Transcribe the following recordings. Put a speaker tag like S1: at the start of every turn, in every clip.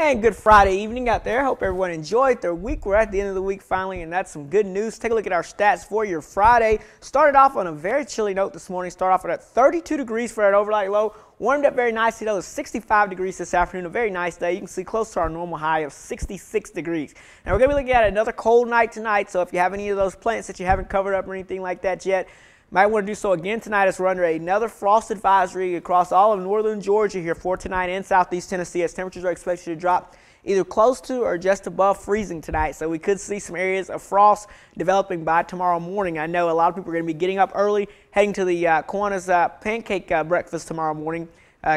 S1: And good Friday evening out there. Hope everyone enjoyed their week. We're at the end of the week finally, and that's some good news. Take a look at our stats for your Friday. Started off on a very chilly note this morning. Started off at 32 degrees for that overnight low. Warmed up very nicely though. It's 65 degrees this afternoon. A very nice day. You can see close to our normal high of 66 degrees. Now we're going to be looking at another cold night tonight. So if you have any of those plants that you haven't covered up or anything like that yet, might want to do so again tonight as we're under another frost advisory across all of northern Georgia here for tonight and southeast Tennessee, as temperatures are expected to drop either close to or just above freezing tonight. So we could see some areas of frost developing by tomorrow morning. I know a lot of people are going to be getting up early, heading to the Kiwanis pancake breakfast tomorrow morning.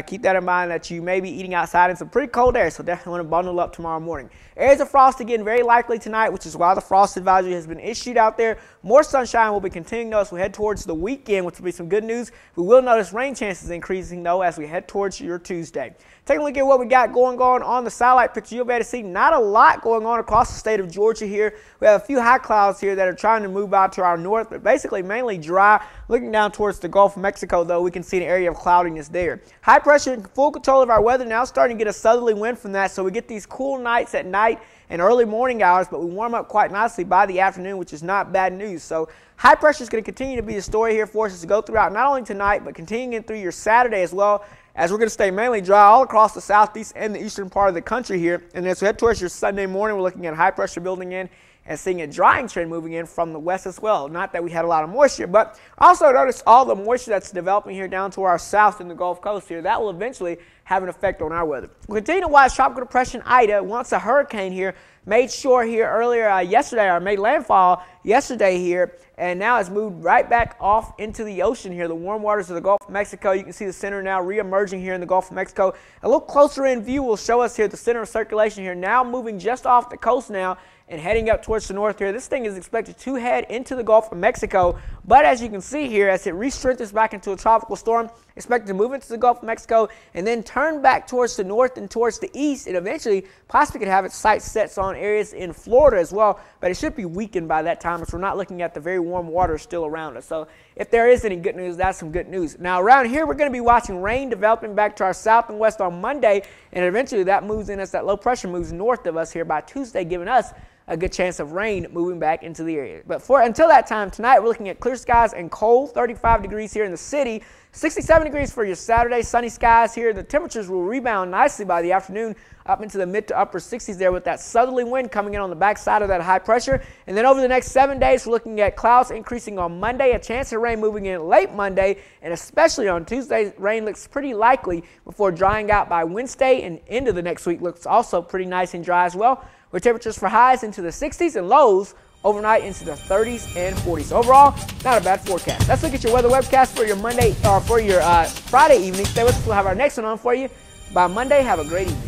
S1: Keep that in mind that you may be eating outside in some pretty cold air, so definitely want to bundle up tomorrow morning. Areas of frost again very likely tonight, which is why the frost advisory has been issued out there. More sunshine will be continuing though as we head towards the weekend, which will be some good news. We will notice rain chances increasing though as we head towards your Tuesday. Taking a look at what we got going on the satellite picture, you'll be able to see not a lot going on across the state of Georgia here. We have a few high clouds here that are trying to move out to our north, but basically mainly dry. Looking down towards the Gulf of Mexico though, we can see an area of cloudiness there. High pressure in full control of our weather now, starting to get a southerly wind from that, so we get these cool nights at night and early morning hours, but we warm up quite nicely by the afternoon, which is not bad news. So high pressure is going to continue to be the story here for us as to go throughout not only tonight, but continuing through your Saturday as well, as we're going to stay mainly dry all across the southeast and the eastern part of the country here. And as we head towards your Sunday morning, we're looking at high pressure building in and seeing a drying trend moving in from the west as well. Not that we had a lot of moisture, but also notice all the moisture that's developing here down to our south in the Gulf Coast here. That will eventually have an effect on our weather. We'll continue to watch Tropical Depression Ida, once a hurricane here, made shore here earlier yesterday, or made landfall yesterday here, and now it's moved right back off into the ocean here, the warm waters of the Gulf of Mexico. You can see the center now re-emerging here in the Gulf of Mexico. A little closer in view will show us here the center of circulation here, now moving just off the coast now and heading up towards the north here. This thing is expected to head into the Gulf of Mexico, but as you can see here, as it re-strengthens back into a tropical storm, expected to move into the Gulf of Mexico and then turn back towards the north and towards the east, and eventually possibly could have its sights set on areas in Florida as well, but it should be weakened by that time as we're not looking at the very warm water still around us. So if there is any good news, that's some good news. Now around here, we're going to be watching rain developing back to our south and west on Monday, and eventually that moves in as that low pressure moves north of us here by Tuesday, giving us a good chance of rain moving back into the area. But until that time, tonight we're looking at clear skies and cold, 35 degrees here in the city, 67 degrees for your Saturday, sunny skies here. The temperatures will rebound nicely by the afternoon up into the mid to upper 60s there with that southerly wind coming in on the backside of that high pressure. And then over the next 7 days, we're looking at clouds increasing on Monday, a chance of rain moving in late Monday, and especially on Tuesday, rain looks pretty likely before drying out by Wednesday, and into the next week looks also pretty nice and dry as well, with temperatures for highs into the 60s and lows overnight into the 30s and 40s. Overall, not a bad forecast. Let's look at your weather webcast for your Monday or for your Friday evening. Stay with us. We'll have our next one on for you by Monday. Have a great evening.